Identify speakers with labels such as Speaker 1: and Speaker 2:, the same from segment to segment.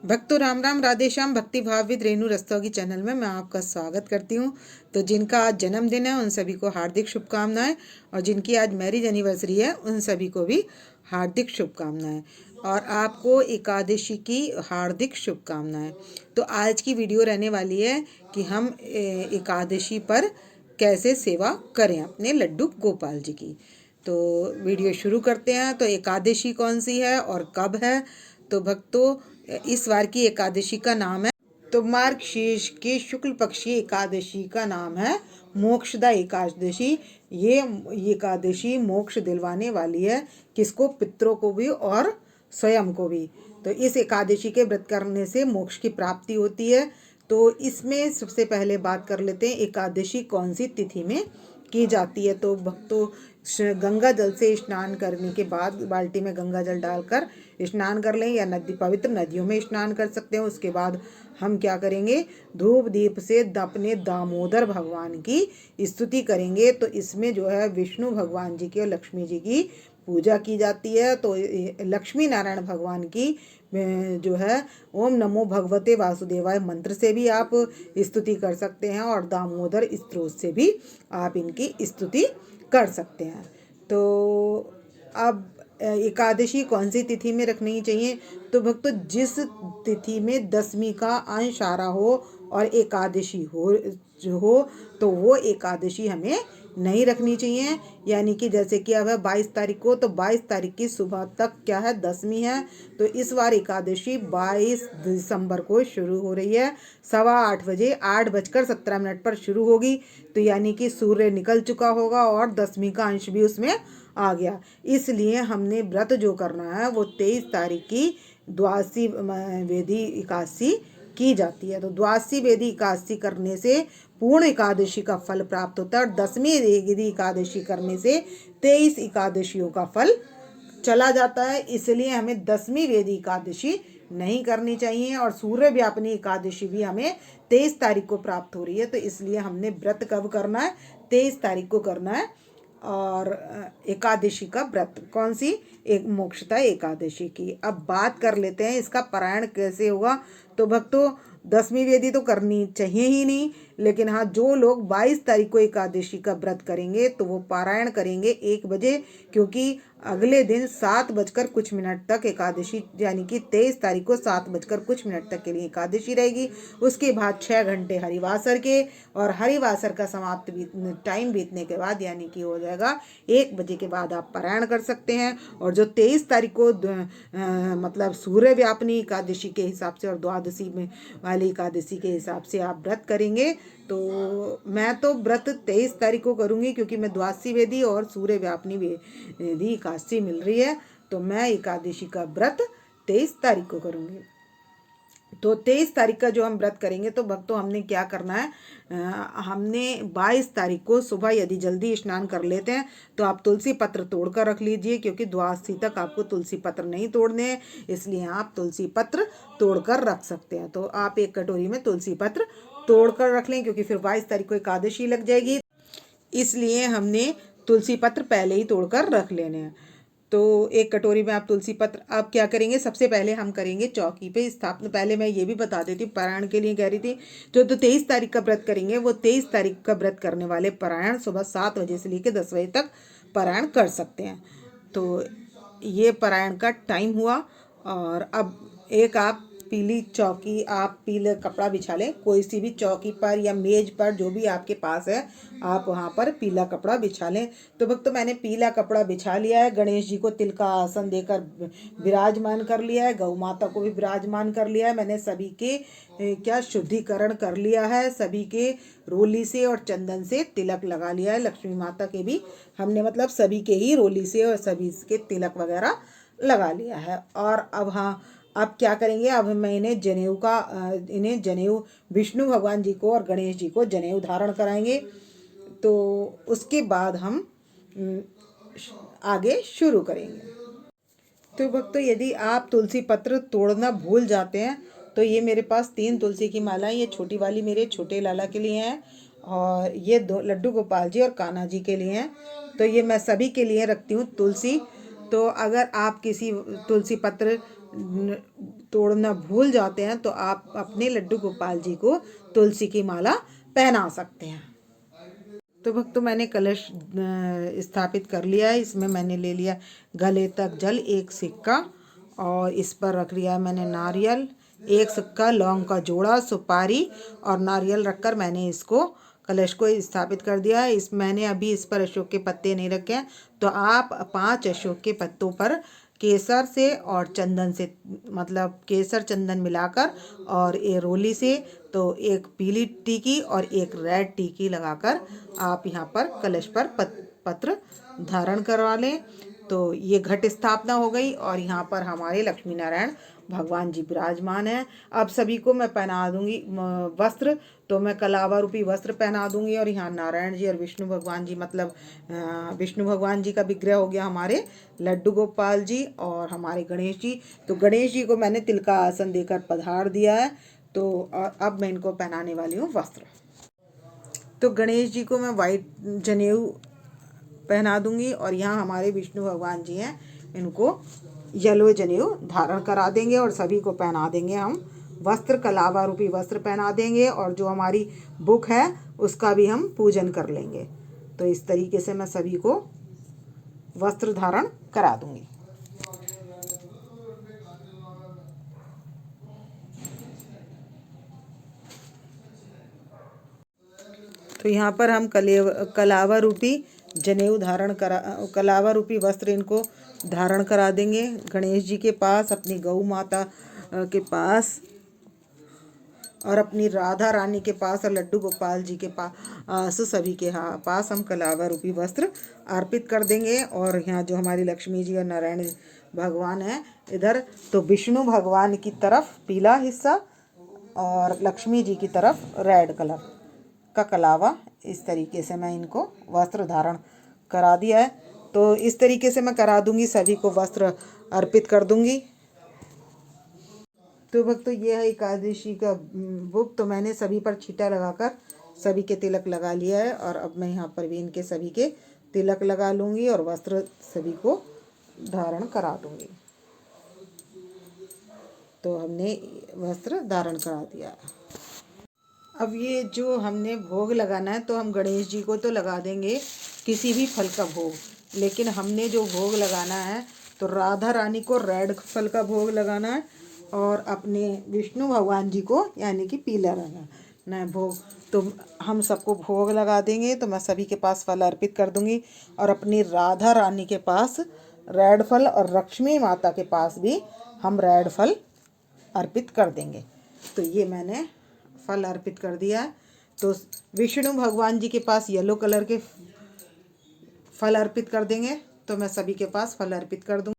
Speaker 1: भक्तों राम राम, राधे श्याम। भक्ति भाव विद रेणु रस्तोगी चैनल में मैं आपका स्वागत करती हूँ। तो जिनका आज जन्मदिन है उन सभी को हार्दिक शुभकामनाएं, और जिनकी आज मैरिज एनिवर्सरी है उन सभी को भी हार्दिक शुभकामनाएं, और आपको एकादशी की हार्दिक शुभकामनाएं। तो आज की वीडियो रहने वाली है कि हम एकादशी पर कैसे सेवा करें अपने लड्डू गोपाल जी की। तो वीडियो शुरू करते हैं। तो एकादशी कौन सी है और कब है? तो भक्तों, इस बार की एकादशी का नाम है, तो मार्गशीर्ष की शुक्ल पक्षी एकादशी का नाम है मोक्षदा एकादशी। ये एकादशी मोक्ष दिलवाने वाली है, किसको? पितरों को भी और स्वयं को भी। तो इस एकादशी के व्रत करने से मोक्ष की प्राप्ति होती है। तो इसमें सबसे पहले बात कर लेते हैं एकादशी कौन सी तिथि में की जाती है। तो भक्तों, गंगा जल से स्नान करने के बाद बाल्टी में गंगा जल डालकर स्नान कर लें, या नदी पवित्र नदियों में स्नान कर सकते हैं। उसके बाद हम क्या करेंगे? धूप दीप से अपने दामोदर भगवान की स्तुति करेंगे। तो इसमें जो है विष्णु भगवान जी की और लक्ष्मी जी की पूजा की जाती है। तो लक्ष्मी नारायण भगवान की जो है ओम नमो भगवते वासुदेवाय मंत्र से भी आप स्तुति कर सकते हैं, और दामोदर स्त्रोत से भी आप इनकी स्तुति कर सकते हैं। तो अब एकादशी कौन सी तिथि में रखनी चाहिए? तो भक्तों, जिस तिथि में दशमी का अंश आ रहा हो और एकादशी हो तो वो एकादशी हमें नहीं रखनी चाहिए। यानी कि जैसे कि अब है 22 तारीख को, तो 22 तारीख की सुबह तक क्या है? दशमी है। तो इस बार एकादशी 22 दिसंबर को शुरू हो रही है। 8:15 बजे 8:17 पर शुरू होगी। तो यानी कि सूर्य निकल चुका होगा और दशमी का अंश भी उसमें आ गया। इसलिए हमने व्रत जो करना है वो 23 तारीख की द्वादशी वेदी एकादशी की जाती है। तो द्वादशी वेदी एकादशी करने से पूर्ण एकादशी का फल प्राप्त होता है, और दसवीं वेदी एकादशी करने से 23 एकादशियों का फल चला जाता है। इसलिए हमें दसवीं वेदी एकादशी नहीं करनी चाहिए, और सूर्य व्यापनी एकादशी भी हमें 23 तारीख को प्राप्त हो रही है। तो इसलिए हमने व्रत कब करना है? 23 तारीख को करना है। और एकादशी का व्रत कौन सी? एक मोक्षदा एकादशी की। अब बात कर लेते हैं इसका पारायण कैसे होगा। तो भक्तों, दसवीं वेदी तो करनी चाहिए ही नहीं, लेकिन हाँ, जो लोग 22 तारीख को एकादशी का व्रत करेंगे तो वो पारायण करेंगे 1 बजे, क्योंकि अगले दिन 7:00 तक एकादशी, यानी कि 23 तारीख को 7:00 तक के लिए एकादशी रहेगी। उसके बाद 6 घंटे हरिवासर के, और हरिवासर का समाप्त टाइम बीतने के बाद, यानी कि हो जाएगा 1 बजे के बाद आप पारायण कर सकते हैं। और जो 23 तारीख को मतलब सूर्य व्यापनी एकादशी के हिसाब से और द्वादशी में वाली एकादशी के हिसाब से आप व्रत करेंगे। तो मैं तो व्रत 23 तारीख को करूँगी, क्योंकि मैं द्वादशी वेदी और सूर्य व्यापनी वेदी एकादशी मिल रही है। तो मैं एकादशी का व्रत 23 तारीख को करूँगी। तो 23 तारीख का जो हम व्रत करेंगे, तो भक्तों हमने क्या करना है? हमने 22 तारीख को सुबह यदि जल्दी स्नान कर लेते हैं तो आप तुलसी पत्र तोड़ कर रख लीजिए, क्योंकि द्वादशी तक आपको तुलसी पत्र नहीं तोड़ने हैं। इसलिए आप तुलसी पत्र तोड़ कर रख सकते हैं। तो आप एक कटोरी में तुलसी पत्र तोड़ कर रख लें, क्योंकि फिर 22 तारीख को एकादशी लग जाएगी। इसलिए हमने तुलसी पत्र पहले ही तोड़कर रख लेने हैं। तो एक कटोरी में आप तुलसी पत्र, आप क्या करेंगे? सबसे पहले हम करेंगे चौकी पे स्थापना। पहले मैं ये भी बता देती हूँ, पारायण के लिए कह रही थी। जो तो 23 तारीख का व्रत करेंगे, वो 23 तारीख का व्रत करने वाले पारायण सुबह 7 बजे से लेकर 10 बजे तक पारायण कर सकते हैं। तो ये पारायण का टाइम हुआ। और अब एक आप पीली चौकी, आप पीले कपड़ा बिछा लें, कोई सी भी चौकी पर या मेज पर, जो भी आपके पास है, आप वहाँ पर पीला कपड़ा बिछा लें। तो भक्तों, मैंने पीला कपड़ा बिछा लिया है। गणेश जी को तिल का आसन देकर विराजमान कर लिया है, गौ माता को भी विराजमान कर लिया है। मैंने सभी के क्या शुद्धिकरण कर लिया है, सभी के रोली से और चंदन से तिलक लगा लिया है। लक्ष्मी माता के भी हमने मतलब सभी के ही रोली से और सभी के तिलक वगैरह लगा लिया है। और अब हाँ, अब क्या करेंगे? अब मैं इन्हें जनेऊ विष्णु भगवान जी को और गणेश जी को जनेऊ धारण कराएंगे। तो उसके बाद हम आगे शुरू करेंगे। तो भक्तों, यदि आप तुलसी पत्र तोड़ना भूल जाते हैं, तो ये मेरे पास 3 तुलसी की मालाएं, ये छोटी वाली मेरे छोटे लाला के लिए हैं, और ये 2 लड्डू गोपाल जी और कान्हा जी के लिए हैं। तो ये मैं सभी के लिए रखती हूँ तुलसी। तो अगर आप किसी तुलसी पत्र तोड़ना भूल जाते हैं तो आप अपने लड्डू गोपाल जी को तुलसी की माला पहना सकते हैं। तो भक्तों मैंने कलश स्थापित कर लिया है। इसमें मैंने ले लिया गले तक जल, एक सिक्का, और इस पर रख लिया मैंने नारियल, एक सिक्का, लौंग का जोड़ा, सुपारी और नारियल रखकर मैंने इसको कलश को स्थापित कर दिया है। मैंने अभी इस पर अशोक के पत्ते नहीं रखे हैं, तो आप 5 अशोक के पत्तों पर केसर से और चंदन से, मतलब केसर चंदन मिलाकर और ये रोली से, तो एक पीली टीकी और एक रेड टीकी लगाकर आप यहाँ पर कलश पर पत्र धारण करवा लें। तो ये घट स्थापना हो गई और यहाँ पर हमारे लक्ष्मी नारायण भगवान जी विराजमान हैं। अब सभी को मैं पहना दूंगी वस्त्र। तो मैं कलावा रूपी वस्त्र पहना दूंगी और यहाँ नारायण जी और विष्णु भगवान जी, मतलब विष्णु भगवान जी का विग्रह हो गया हमारे लड्डू गोपाल जी और हमारे गणेश जी। तो गणेश जी को मैंने तिल का आसन देकर पधार दिया है। तो अब मैं इनको पहनाने वाली हूँ वस्त्र। तो गणेश जी को मैं वाइट जनेऊ पहना दूंगी और यहाँ हमारे विष्णु भगवान जी हैं, इनको येलो जनेऊ धारण करा देंगे और सभी को पहना देंगे हम वस्त्र, कलावा रूपी वस्त्र पहना देंगे और जो हमारी बुक है उसका भी हम पूजन कर लेंगे। तो इस तरीके से मैं सभी को वस्त्र धारण करा दूंगी। तो यहाँ पर हम कलावा रूपी जनेऊ धारण करा, कलावा रूपी वस्त्र इनको धारण करा देंगे गणेश जी के पास, अपनी गौ माता के पास और अपनी राधा रानी के पास और लड्डू गोपाल जी के पास, सभी के पास हम कलावा रूपी वस्त्र अर्पित कर देंगे। और यहाँ जो हमारी लक्ष्मी जी और नारायण भगवान हैं इधर, तो विष्णु भगवान की तरफ पीला हिस्सा और लक्ष्मी जी की तरफ रेड कलर का कलावा, इस तरीके से मैं इनको वस्त्र धारण करा दिया है। तो इस तरीके से मैं करा दूंगी, सभी को वस्त्र अर्पित कर दूंगी। तो भक्तों ये है एकादशी का भोग। तो मैंने सभी पर छींटा लगाकर सभी के तिलक लगा लिया है और अब मैं यहाँ पर भी इनके सभी के तिलक लगा लूँगी और वस्त्र सभी को धारण करा दूँगी। तो हमने वस्त्र धारण करा दिया। अब ये जो हमने भोग लगाना है, तो हम गणेश जी को तो लगा देंगे किसी भी फल का भोग, लेकिन हमने जो भोग लगाना है तो राधा रानी को रेड फल का भोग लगाना है और अपने विष्णु भगवान जी को यानी कि पीला लगाना है भोग। तो हम सबको भोग लगा देंगे। तो मैं सभी के पास फल अर्पित कर दूंगी और अपनी राधा रानी के पास रेड फल और लक्ष्मी माता के पास भी हम रेड फल अर्पित कर देंगे। तो ये मैंने फल अर्पित कर दिया। तो विष्णु भगवान जी के पास येलो कलर के फल अर्पित कर देंगे। तो मैं सभी के पास फल अर्पित कर दूँगी।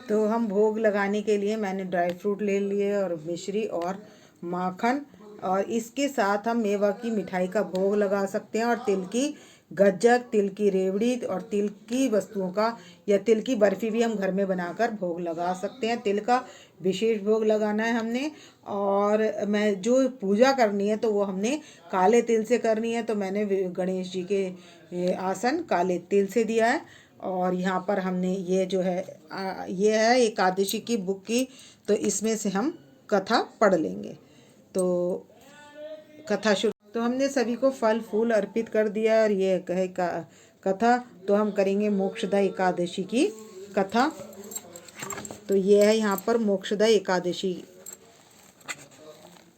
Speaker 1: तो हम भोग लगाने के लिए मैंने ड्राई फ्रूट ले लिए और मिश्री और माखन, और इसके साथ हम मेवा की मिठाई का भोग लगा सकते हैं और तिल की गज्जक, तिल की रेवड़ी और तिल की वस्तुओं का या तिल की बर्फ़ी भी हम घर में बनाकर भोग लगा सकते हैं। तिल का विशेष भोग लगाना है हमने। और मैं जो पूजा करनी है तो वो हमने काले तिल से करनी है। तो मैंने गणेश जी के आसन काले तिल से दिया है। और यहाँ पर हमने ये जो है ये है एकादशी की बुक की, तो इसमें से हम कथा पढ़ लेंगे। तो कथा शुरू। तो हमने सभी को फल फूल अर्पित कर दिया और ये कहे कथा। तो हम करेंगे मोक्षदा एकादशी की कथा। तो ये है यहाँ पर मोक्षदा एकादशी।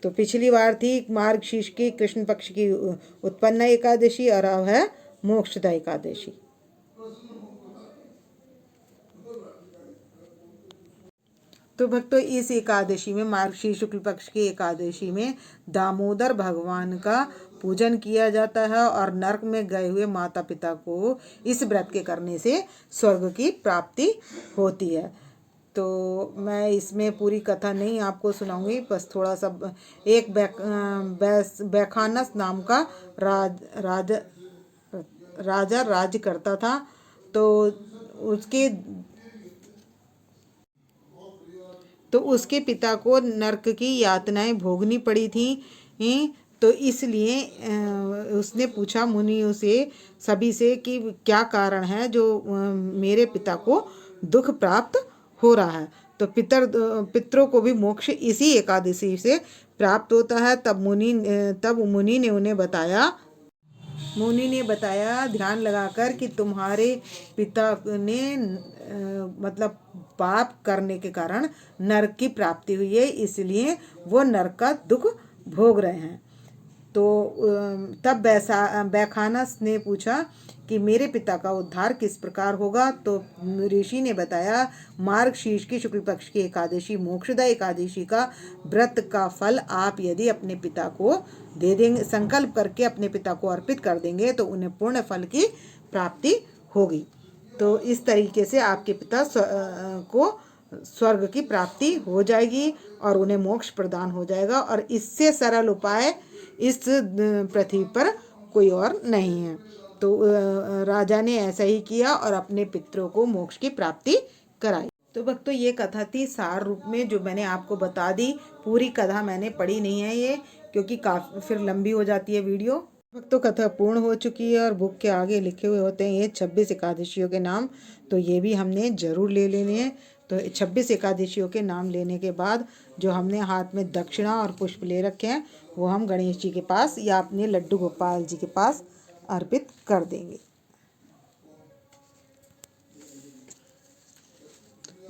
Speaker 1: तो पिछली बार थी मार्गशीर्ष की कृष्ण पक्ष की उत्पन्न एकादशी और अब है मोक्षदा एकादशी। तो भक्तों इस एकादशी में, मार्गशीर्ष शुक्ल पक्ष की एकादशी में दामोदर भगवान का पूजन किया जाता है और नरक में गए हुए माता पिता को इस व्रत के करने से स्वर्ग की प्राप्ति होती है। तो मैं इसमें पूरी कथा नहीं आपको सुनाऊंगी, बस थोड़ा सा। एक बैखानस नाम का राजा राज्य करता था। तो उसके पिता को नरक की यातनाएं भोगनी पड़ी थी। तो इसलिए उसने पूछा मुनियों से, सभी से, कि क्या कारण है जो मेरे पिता को दुख प्राप्त हो रहा है। तो पितरों को भी मोक्ष इसी एकादशी से प्राप्त होता है। तब मुनि ने उन्हें बताया, ध्यान लगाकर कि तुम्हारे पिता ने मतलब पाप करने के कारण नरक की प्राप्ति हुई है, इसलिए वो नरक का दुख भोग रहे हैं। तो तब बैखानस ने पूछा कि मेरे पिता का उद्धार किस प्रकार होगा। तो ऋषि ने बताया, मार्गशीर्ष की शुक्ल पक्ष की एकादशी मोक्षदा एकादशी का व्रत का फल आप यदि अपने पिता को दे देंगे, संकल्प करके अपने पिता को अर्पित कर देंगे तो उन्हें पूर्ण फल की प्राप्ति होगी। तो इस तरीके से आपके पिता को स्वर्ग की प्राप्ति हो जाएगी और उन्हें मोक्ष प्रदान हो जाएगा, और इससे सरल उपाय इस पृथ्वी पर कोई और नहीं है। तो राजा ने ऐसा ही किया और अपने पितरों को मोक्ष की प्राप्ति कराई। तो भक्तों, ये कथा थी सार रूप में जो मैंने आपको बता दी। पूरी कथा मैंने पढ़ी नहीं है ये, क्योंकि काफ़ी फिर लंबी हो जाती है वीडियो। भक्तों, कथा पूर्ण हो चुकी है और बुक के आगे लिखे हुए होते हैं ये 26 एकादशियों के नाम, तो ये भी हमने ज़रूर ले लेने हैं। तो 26 एकादशियों के नाम लेने के बाद जो हमने हाथ में दक्षिणा और पुष्प ले रखे हैं वो हम गणेश जी के पास या अपने लड्डू गोपाल जी के पास अर्पित कर देंगे।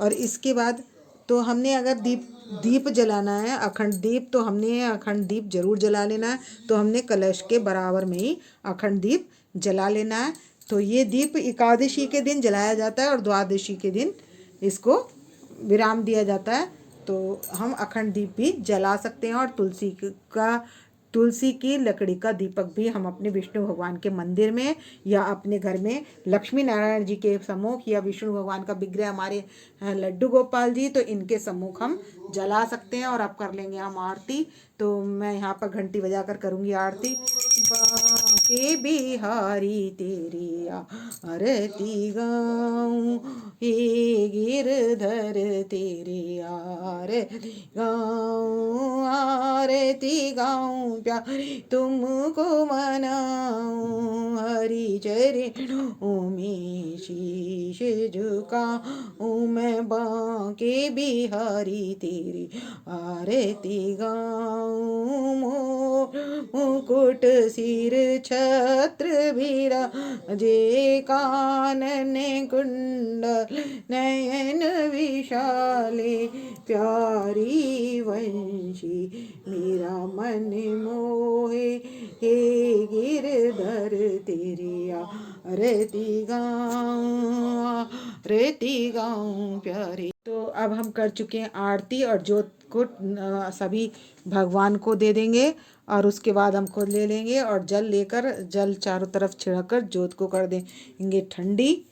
Speaker 1: और इसके बाद तो हमने अगर दीप जलाना है, अखंड दीप, तो हमने अखंड दीप जरूर जला लेना है। तो हमने कलश के बराबर में ही अखंड दीप जला लेना है। तो ये दीप एकादशी के दिन जलाया जाता है और द्वादशी के दिन इसको विराम दिया जाता है। तो हम अखंड दीप भी जला सकते हैं, और तुलसी की लकड़ी का दीपक भी हम अपने विष्णु भगवान के मंदिर में या अपने घर में लक्ष्मी नारायण जी के सम्मुख, या विष्णु भगवान का विग्रह हमारे लड्डू गोपाल जी, तो इनके सम्मुख हम जला सकते हैं। और अब कर लेंगे हम आरती। तो मैं यहाँ पर घंटी बजाकर करूँगी आरती। बांके बिहारी तेरी आरती गाऊं, हे गिरधर तेरी आरती गाऊं, आरती गाऊं प्यारे तुमको मनाऊं, हरि चरणों में शीश झुकाऊं, मैं बांके बिहारी तेरी आरती गाऊं, मुकुट सिर छत्र विराजे, कानन कुंडल नयन विशाले, प्यारी वंशी मेरा मन मोहे, हे गिरधर तेरी आरती गाऊं प्यारे। तो अब हम कर चुके हैं आरती, और जोत को सभी भगवान को दे देंगे, और उसके बाद हम खुद ले लेंगे और जल चारों तरफ छिड़क कर जोत को कर देंगे ठंडी,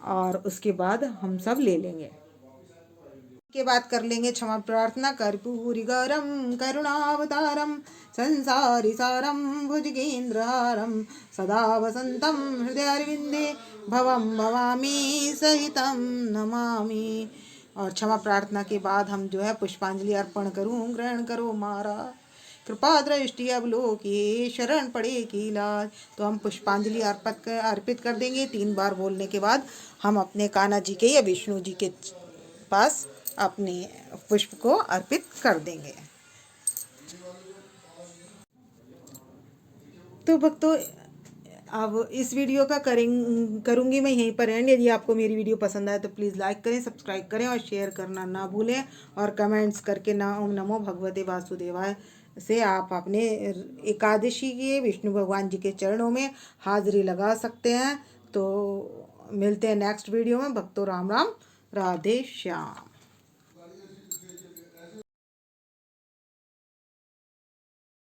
Speaker 1: और उसके बाद हम सब ले लेंगे। के बाद कर लेंगे क्षमा प्रार्थना। कर्पूरी गौरम करुणावतारम संसारी सारम भुजगेन्द्रहारम सदा वसंतम हृदयारविंदे भवम भवामी सहितम नमामि। और क्षमा प्रार्थना के बाद हम जो है पुष्पांजलि अर्पण करूँ, ग्रहण करो महाराज, कृपा दृष्टि अवलोकी, शरण पड़े की लाज। तो हम पुष्पांजलि अर्पित कर देंगे। 3 बार बोलने के बाद हम अपने कान्हा जी के या विष्णु जी के पास अपने पुष्प को अर्पित कर देंगे। तो भक्तों, अब इस वीडियो का करूँगी मैं यहीं पर एंड। यदि आपको मेरी वीडियो पसंद आए तो प्लीज़ लाइक करें, सब्सक्राइब करें और शेयर करना ना भूलें, और कमेंट्स करके नमो भगवते वासुदेवाय से आप अपने एकादशी के विष्णु भगवान जी के चरणों में हाजिरी लगा सकते हैं। तो मिलते हैं नेक्स्ट वीडियो में। भक्तों राम राम, राधे श्याम।